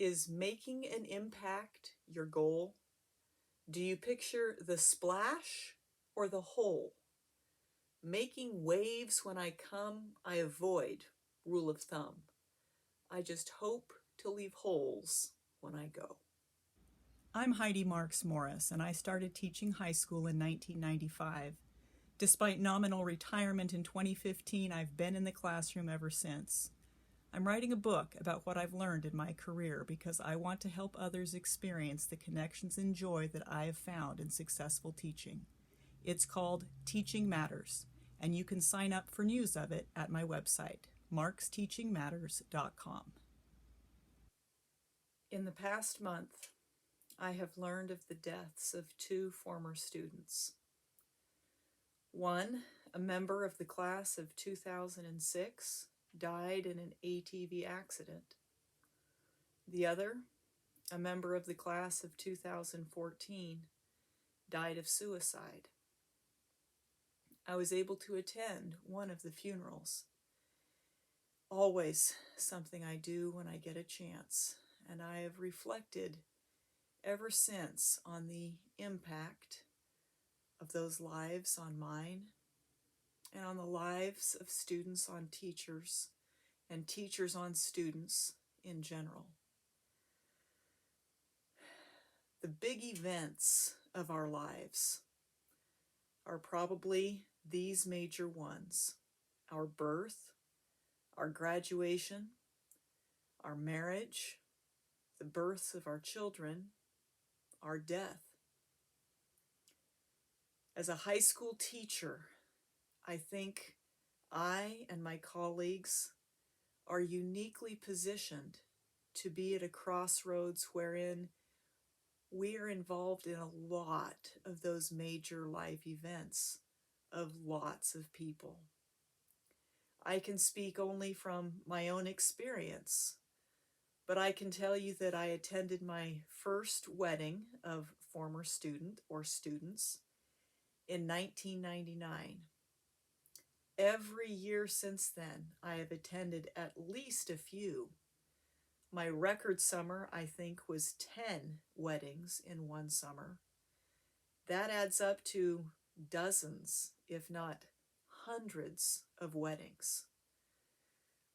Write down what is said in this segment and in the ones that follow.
Is making an impact your goal? Do you picture the splash or the hole? Making waves when I come, I avoid, rule of thumb. I just hope to leave holes when I go. I'm Heidi Morris, and I started teaching high school in 1995. Despite nominal retirement in 2015, I've been in the classroom ever since. I'm writing a book about what I've learned in my career because I want to help others experience the connections and joy that I have found in successful teaching. It's called Teaching Matters, and you can sign up for news of it at my website, marksteachingmatters.com. In the past month, I have learned of the deaths of two former students. One, a member of the class of 2006, died in an ATV accident. The other, a member of the class of 2014, died of suicide. I was able to attend one of the funerals. Always something I do when I get a chance, and I have reflected ever since on the impact of those lives on mine and on the lives of students on teachers and teachers on students in general. The big events of our lives are probably these major ones: our birth, our graduation, our marriage, the births of our children, our death. As a high school teacher, I think I and my colleagues are uniquely positioned to be at a crossroads wherein we are involved in a lot of those major life events of lots of people. I can speak only from my own experience, but I can tell you that I attended my first wedding of former student or students in 1999. Every year since then, I have attended at least a few. My record summer, I think, was 10 weddings in one summer. That adds up to dozens, if not hundreds, of weddings.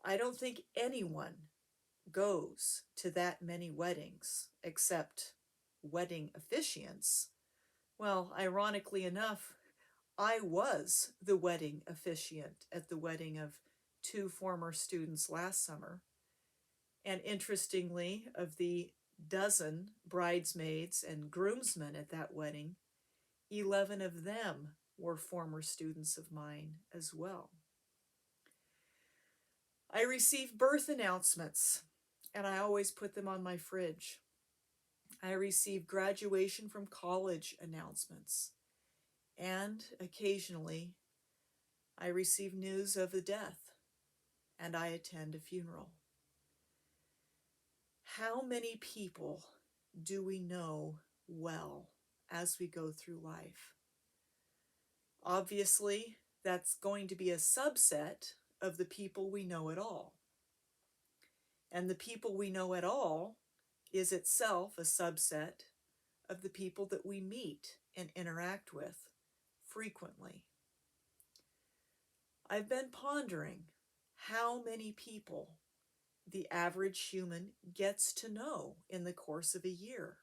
I don't think anyone goes to that many weddings except wedding officiants. Well, ironically enough, I was the wedding officiant at the wedding of two former students last summer. And interestingly, of the dozen bridesmaids and groomsmen at that wedding, 11 of them were former students of mine as well. I receive birth announcements, and I always put them on my fridge. I receive graduation from college announcements, and occasionally I receive news of a death, and I attend a funeral. How many people do we know well as we go through life? Obviously, that's going to be a subset of the people we know at all. And the people we know at all is itself a subset of the people that we meet and interact with frequently. I've been pondering how many people the average human gets to know in the course of a year.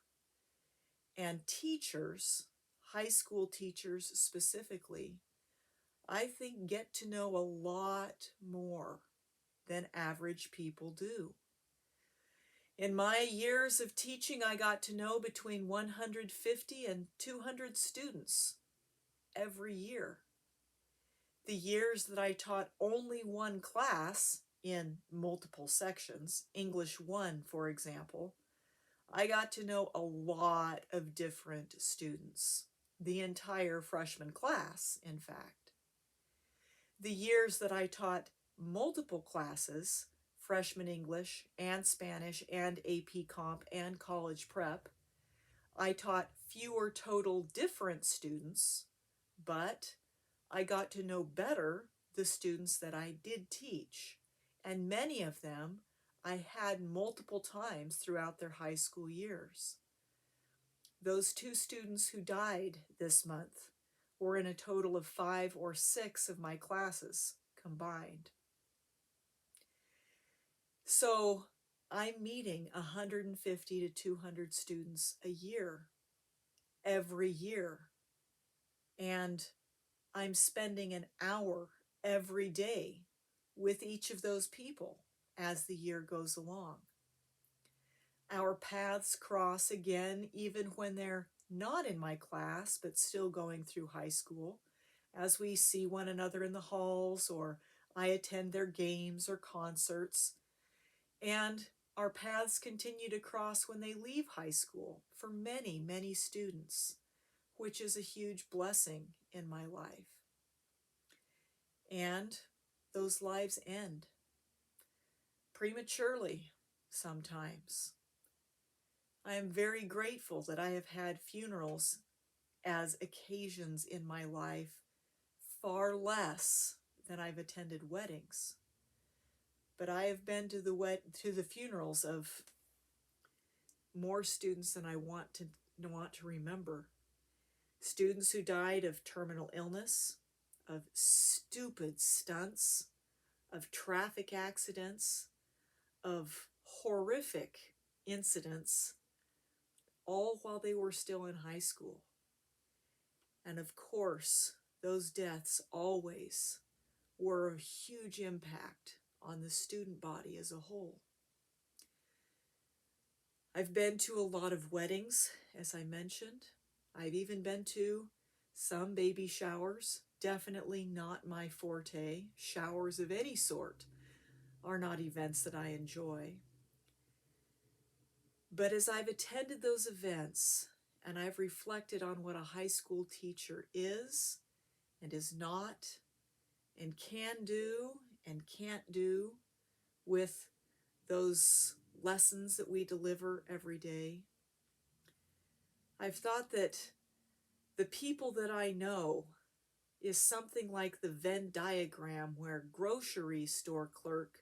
And teachers, high school teachers specifically, I think get to know a lot more than average people do. In my years of teaching, I got to know between 150 and 200 students every year. The years that I taught only one class in multiple sections, English 1, for example, I got to know a lot of different students, the entire freshman class, in fact. The years that I taught multiple classes, freshman English and Spanish and AP Comp and college prep, I taught fewer total different students, but I got to know better the students that I did teach, and many of them I had multiple times throughout their high school years. Those 2 students who died this month were in a total of 5 or 6 of my classes combined. So I'm meeting 150 to 200 students a year, every year. And I'm spending an hour every day with each of those people as the year goes along. Our paths cross again, even when they're not in my class, but still going through high school, as we see one another in the halls, or I attend their games or concerts. And our paths continue to cross when they leave high school for many, many students, which is a huge blessing in my life. And those lives end prematurely sometimes. I am very grateful that I have had funerals as occasions in my life far less than I've attended weddings. But I have been to the funerals of more students than I want to remember. Students who died of terminal illness, of stupid stunts, of traffic accidents, of horrific incidents, all while they were still in high school. And of course, those deaths always were a huge impact on the student body as a whole. I've been to a lot of weddings, as I mentioned. I've even been to some baby showers. Definitely not my forte. Showers of any sort are not events that I enjoy. But as I've attended those events and I've reflected on what a high school teacher is and is not and can do and can't do with those lessons that we deliver every day, I've thought that the people that I know is something like the Venn diagram where grocery store clerk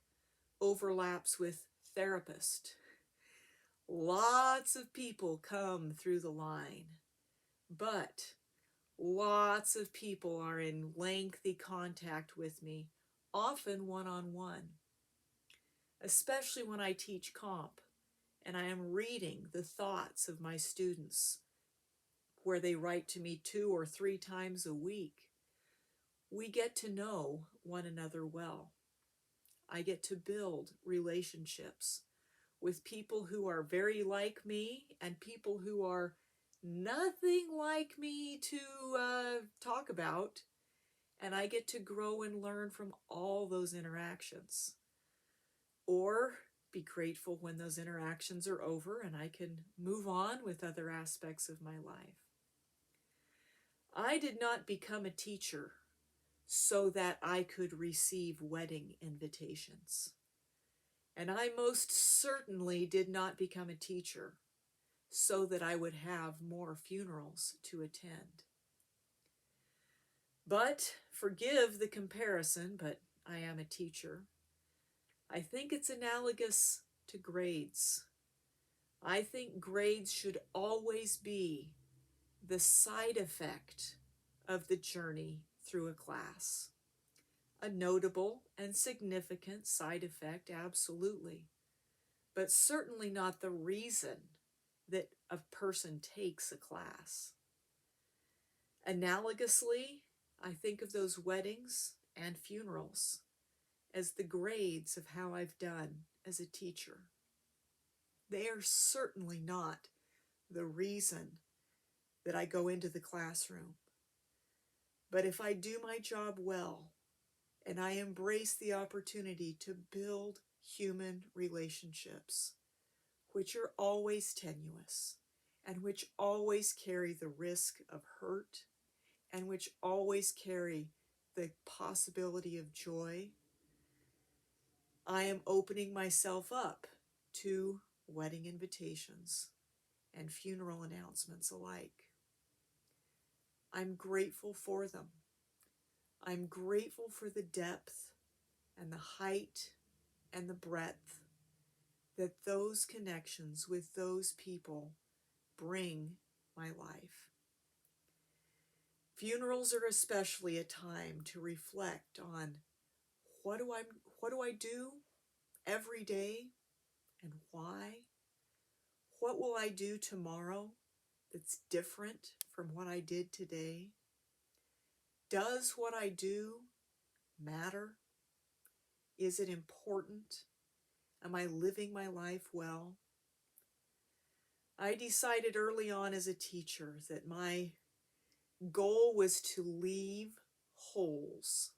overlaps with therapist. Lots of people come through the line, but lots of people are in lengthy contact with me, often one-on-one, especially when I teach comp and I am reading the thoughts of my students where they write to me 2 or 3 times a week. We get to know one another well. I get to build relationships with people who are very like me and people who are nothing like me to talk about. And I get to grow and learn from all those interactions. Or be grateful when those interactions are over and I can move on with other aspects of my life. I did not become a teacher so that I could receive wedding invitations. And I most certainly did not become a teacher so that I would have more funerals to attend. But forgive the comparison, but I am a teacher. I think it's analogous to grades. I think grades should always be the side effect of the journey through a class. A notable and significant side effect, absolutely, but certainly not the reason that a person takes a class. Analogously, I think of those weddings and funerals as the grades of how I've done as a teacher. They are certainly not the reason that I go into the classroom. But if I do my job well, and I embrace the opportunity to build human relationships, which are always tenuous, and which always carry the risk of hurt, and which always carry the possibility of joy, I am opening myself up to wedding invitations and funeral announcements alike. I'm grateful for them. I'm grateful for the depth and the height and the breadth that those connections with those people bring my life. Funerals are especially a time to reflect on what do I do every day and why? What will I do tomorrow that's different from what I did today? Does what I do matter? Is it important? Am I living my life well? I decided early on as a teacher that my goal was to leave holes,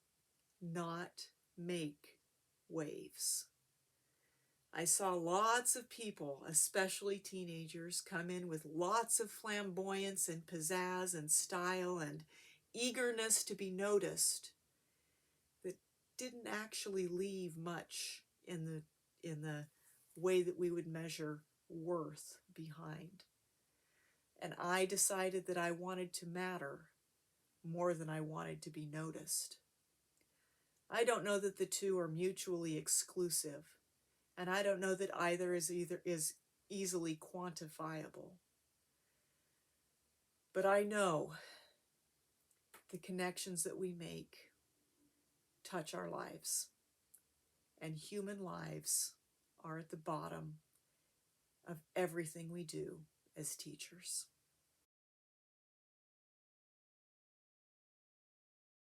not make waves. I saw lots of people, especially teenagers, come in with lots of flamboyance and pizzazz and style and eagerness to be noticed that didn't actually leave much in the way that we would measure worth behind. And I decided that I wanted to matter more than I wanted to be noticed. I don't know that the two are mutually exclusive, and I don't know that either is easily quantifiable. But I know the connections that we make touch our lives, and human lives are at the bottom of everything we do as teachers.